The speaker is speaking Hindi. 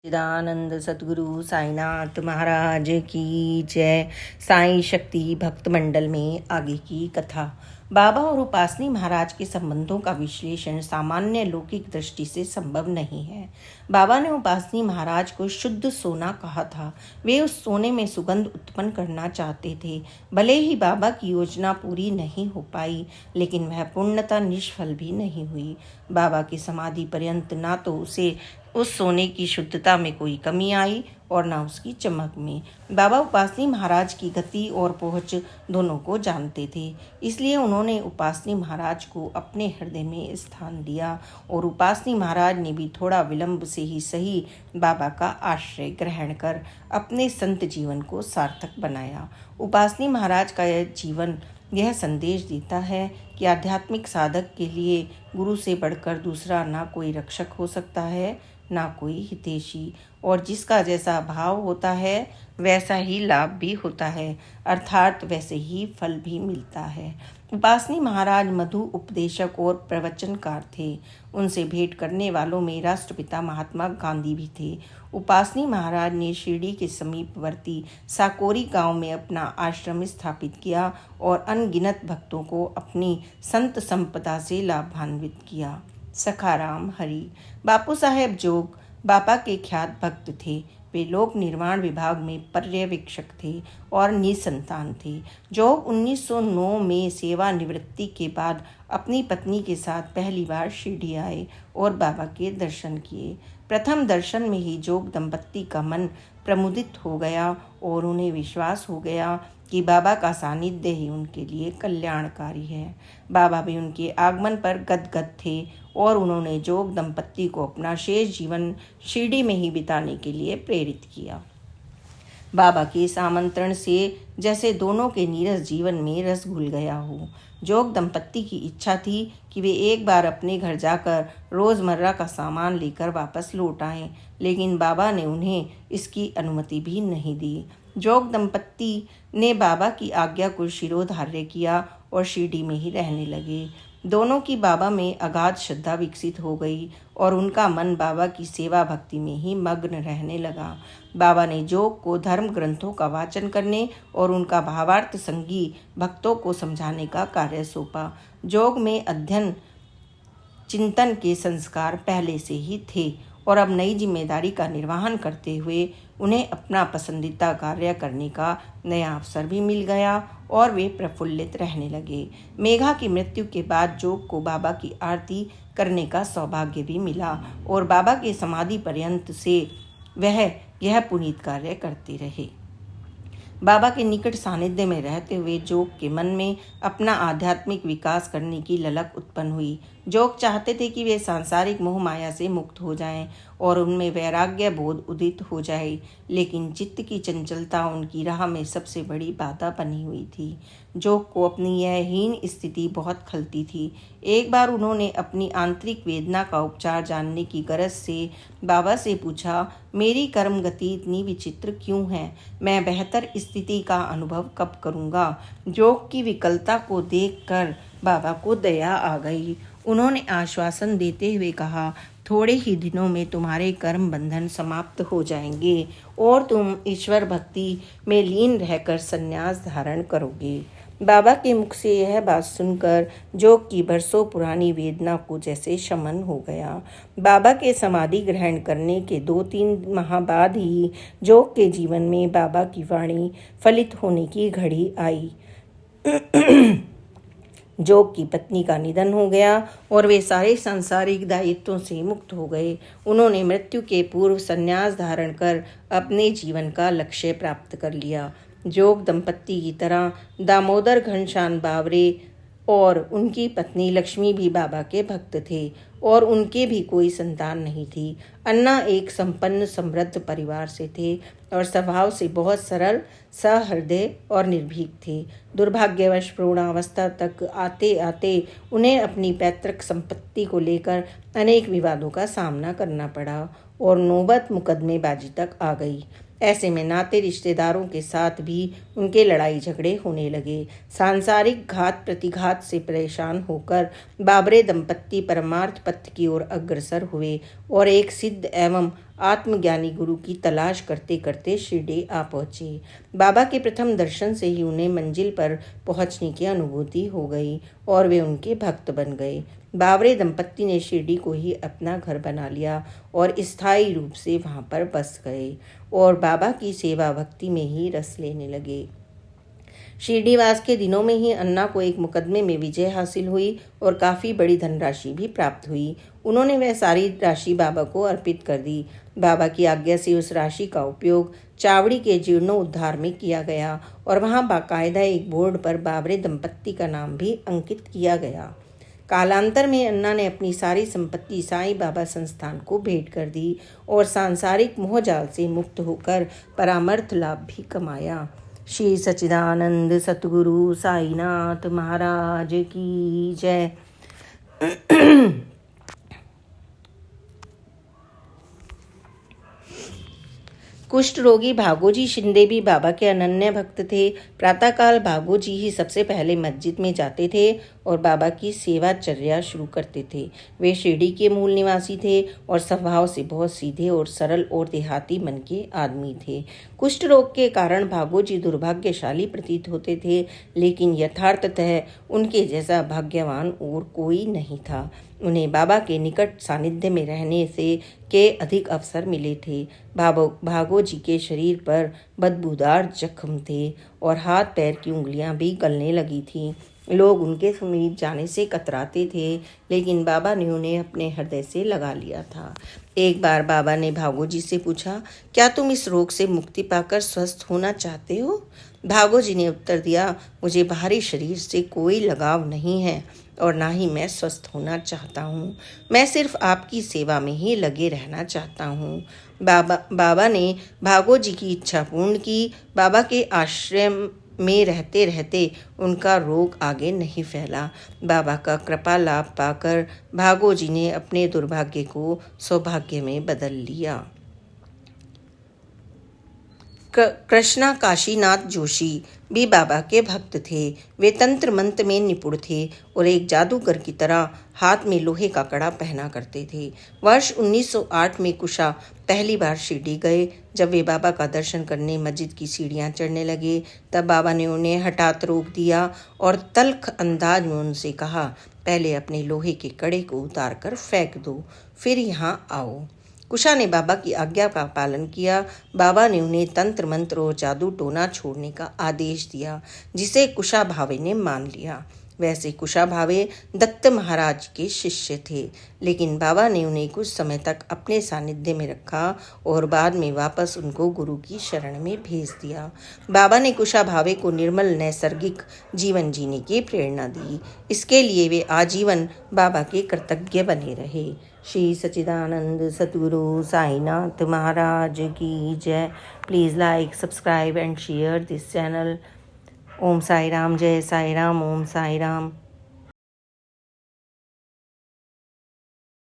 चिदानंद सतगुरु साईनाथ महाराज की जय। साईं शक्ति भक्त मंडल में आगे की कथा। बाबा और उपासनी महाराज के संबंधों का विश्लेषण सामान्य लौकिक दृष्टि से संभव नहीं है। बाबा ने उपासनी महाराज को शुद्ध सोना कहा था। वे उस सोने में सुगंध उत्पन्न करना चाहते थे। भले ही बाबा की योजना पूरी नहीं हो पाई, लेकिन वह पूर्णतः निष्फल भी नहीं हुई। बाबा की समाधि पर्यंत ना तो उसे उस सोने की शुद्धता में कोई कमी आई और न उसकी चमक में। बाबा उपासनी महाराज की गति और पहुंच दोनों को जानते थे, इसलिए उन्होंने उपासनी महाराज को अपने हृदय में स्थान दिया और उपासनी महाराज ने भी थोड़ा विलंब से ही सही बाबा का आश्रय ग्रहण कर अपने संत जीवन को सार्थक बनाया। उपासनी महाराज का यह जीवन यह संदेश देता है कि आध्यात्मिक साधक के लिए गुरु से बढ़कर दूसरा ना कोई रक्षक हो सकता है, ना कोई हितैषी, और जिसका जैसा भाव होता है वैसा ही लाभ भी होता है, अर्थात वैसे ही फल भी मिलता है। उपासनी महाराज मधु उपदेशक और प्रवचनकार थे। उनसे भेंट करने वालों में राष्ट्रपिता महात्मा गांधी भी थे। उपासनी महाराज ने शिरडी के समीपवर्ती साकोरी गांव में अपना आश्रम स्थापित किया और अनगिनत भक्तों को अपनी संत संपदा से लाभान्वित किया। सखाराम हरि बापू साहेब जोग बाबा के ख्यात भक्त थे। वे लोक निर्माण विभाग में पर्यवेक्षक थे और निसंतान थे। जोग 1909 में सेवानिवृत्ति के बाद अपनी पत्नी के साथ पहली बार शिरडी आए और बाबा के दर्शन किए। प्रथम दर्शन में ही जोग दंपत्ति का मन प्रमुदित हो गया और उन्हें विश्वास हो गया कि बाबा का सानिध्य ही उनके लिए कल्याणकारी है। बाबा भी उनके आगमन पर गदगद थे और उन्होंने जोग दंपत्ति को अपना शेष जीवन शिरडी में ही बिताने के लिए प्रेरित किया। बाबा के इस आमंत्रण से जैसे दोनों के नीरस जीवन में रस घुल गया हो। जोग दंपत्ति की इच्छा थी कि वे एक बार अपने घर जाकर रोज़मर्रा का सामान लेकर वापस लौट आएं, लेकिन बाबा ने उन्हें इसकी अनुमति भी नहीं दी। जोग दंपत्ति ने बाबा की आज्ञा को शिरोधार्य किया और शिरडी में ही रहने लगे। दोनों की बाबा में अगाध श्रद्धा विकसित हो गई और उनका मन बाबा की सेवा भक्ति में ही मग्न रहने लगा। बाबा ने जोग को धर्म ग्रंथों का वाचन करने और उनका भावार्थ संगी भक्तों को समझाने का कार्य सौंपा। जोग में अध्ययन चिंतन के संस्कार पहले से ही थे और अब नई जिम्मेदारी का निर्वहन करते हुए उन्हें अपना पसंदीदा कार्य करने का नया अवसर भी मिल गया और वे प्रफुल्लित रहने लगे। मेघा की मृत्यु के बाद जोग को बाबा की आरती करने का सौभाग्य भी मिला और बाबा के समाधि पर्यंत से वह यह पुनीत कार्य करते रहे। बाबा के निकट सानिध्य में रहते हुए जोग के मन में अपना आध्यात्मिक विकास करने की ललक उत्पन्न हुई। जोग चाहते थे कि वे सांसारिक मोह माया से मुक्त हो जाएं और उनमें वैराग्य बोध उदित हो जाए, लेकिन चित्त की चंचलता उनकी राह में सबसे बड़ी बाधा बनी हुई थी। जोग को अपनी यह हीन स्थिति बहुत खलती थी। एक बार उन्होंने अपनी आंतरिक वेदना का उपचार जानने की गरज से बाबा से पूछा, मेरी कर्म गति इतनी विचित्र क्यों है? मैं बेहतर स्थिति का अनुभव कब करूँगा? जोग की विकलता को देखकर बाबा को दया आ गई। उन्होंने आश्वासन देते हुए कहा, थोड़े ही दिनों में तुम्हारे कर्म बंधन समाप्त हो जाएंगे और तुम ईश्वर भक्ति में लीन रहकर संन्यास धारण करोगे। बाबा के मुख से यह बात सुनकर जोग की बरसों पुरानी वेदना को जैसे शमन हो गया। बाबा के समाधि ग्रहण करने के 2-3 माह बाद ही जोग के जीवन में बाबा की वाणी फलित होने की घड़ी आई। जोग की पत्नी का निधन हो गया और वे सारे सांसारिक दायित्वों से मुक्त हो गए। उन्होंने मृत्यु के पूर्व संन्यास धारण कर अपने जीवन का लक्ष्य प्राप्त कर लिया। जोग दंपत्ति की तरह दामोदर घनश्याम बावरे और उनकी पत्नी लक्ष्मी भी बाबा के भक्त थे और उनके भी कोई संतान नहीं थी। अन्ना एक संपन्न समृद्ध परिवार से थे और स्वभाव से बहुत सरल, सहृदय और निर्भीक थे। दुर्भाग्यवश प्रौढ़ावस्था तक आते आते उन्हें अपनी पैतृक संपत्ति को लेकर अनेक विवादों का सामना करना पड़ा और नौबत मुकदमेबाजी तक आ गई। ऐसे में नाते रिश्तेदारों के साथ भी उनके लड़ाई झगड़े होने लगे। सांसारिक घात प्रतिघात से परेशान होकर बाबरे दंपत्ति परमार्थ पथ की ओर अग्रसर हुए और एक सिद्ध एवं आत्मज्ञानी गुरु की तलाश करते करते शिरडी आ पहुँचे। बाबा के प्रथम दर्शन से ही उन्हें मंजिल पर पहुँचने की अनुभूति हो गई और वे उनके भक्त बन गए। बावरे दंपत्ति ने शिरडी को ही अपना घर बना लिया और स्थायी रूप से वहाँ पर बस गए और बाबा की सेवा भक्ति में ही रस लेने लगे। शिरडीवास के दिनों में ही अन्ना को एक मुकदमे में विजय हासिल हुई और काफ़ी बड़ी धनराशि भी प्राप्त हुई। उन्होंने वह सारी राशि बाबा को अर्पित कर दी। बाबा की आज्ञा से उस राशि का उपयोग चावड़ी के जीर्णोद्धार में किया गया और वहाँ बाकायदा एक बोर्ड पर बावरे दंपत्ति का नाम भी अंकित किया गया। कालांतर में अन्ना ने अपनी सारी संपत्ति साईं बाबा संस्थान को भेंट कर दी और सांसारिक मोहजाल से मुक्त होकर परामर्थ लाभ भी कमाया। श्री सच्चिदानंद सतगुरु साईनाथ महाराज की जय। कुष्ठ रोगी भागोजी शिंदे भी बाबा के अनन्य भक्त थे। प्रातःकाल भागोजी ही सबसे पहले मस्जिद में जाते थे और बाबा की सेवाचर्या शुरू करते थे। वे शिरडी के मूल निवासी थे और स्वभाव से बहुत सीधे और सरल और देहाती मन के आदमी थे। कुष्ठ रोग के कारण भागोजी दुर्भाग्यशाली प्रतीत होते थे, लेकिन यथार्थतः उनके जैसा भाग्यवान और कोई नहीं था। उन्हें बाबा के निकट सानिध्य में रहने से के अधिक अवसर मिले थे। भागोजी के शरीर पर बदबूदार जख्म थे और हाथ पैर की उंगलियां भी गलने लगी थीं। लोग उनके समीप जाने से कतराते थे, लेकिन बाबा ने उन्हें अपने हृदय से लगा लिया था। एक बार बाबा ने भागोजी से पूछा, क्या तुम इस रोग से मुक्ति पाकर स्वस्थ होना चाहते हो? भागोजी ने उत्तर दिया, मुझे बाहरी शरीर से कोई लगाव नहीं है और ना ही मैं स्वस्थ होना चाहता हूँ। मैं सिर्फ आपकी सेवा में ही लगे रहना चाहता हूँ। बाबा ने भागोजी की इच्छा पूर्ण की। बाबा के आश्रम में रहते रहते उनका रोग आगे नहीं फैला। बाबा का कृपा लाभ पाकर भागोजी ने अपने दुर्भाग्य को सौभाग्य में बदल लिया। कृष्णा काशीनाथ जोशी भी बाबा के भक्त थे। वे तंत्र मंत्र में निपुण थे और एक जादूगर की तरह हाथ में लोहे का कड़ा पहना करते थे। वर्ष 1908 में कुशा पहली बार शिरडी गए। जब वे बाबा का दर्शन करने मस्जिद की सीढ़ियां चढ़ने लगे, तब बाबा ने उन्हें हठात रोक दिया और तल्ख अंदाज में उनसे कहा, पहले अपने लोहे के कड़े को उतार कर फेंक दो, फिर यहाँ आओ। कुशा ने बाबा की आज्ञा का पालन किया। बाबा ने उन्हें तंत्र मंत्र और जादू टोना छोड़ने का आदेश दिया, जिसे कुशा भावे ने मान लिया। वैसे कुशा भावे दत्त महाराज के शिष्य थे, लेकिन बाबा ने उन्हें कुछ समय तक अपने सानिध्य में रखा और बाद में वापस उनको गुरु की शरण में भेज दिया। बाबा ने कुशा भावे को निर्मल नैसर्गिक जीवन जीने की प्रेरणा दी। इसके लिए वे आजीवन बाबा के कृतज्ञ बने रहे। श्री सच्चिदानंद सतगुरु साईनाथ महाराज की जय। Please like, subscribe and share this channel. Om Sai Ram, जय साई राम, ओम साई राम।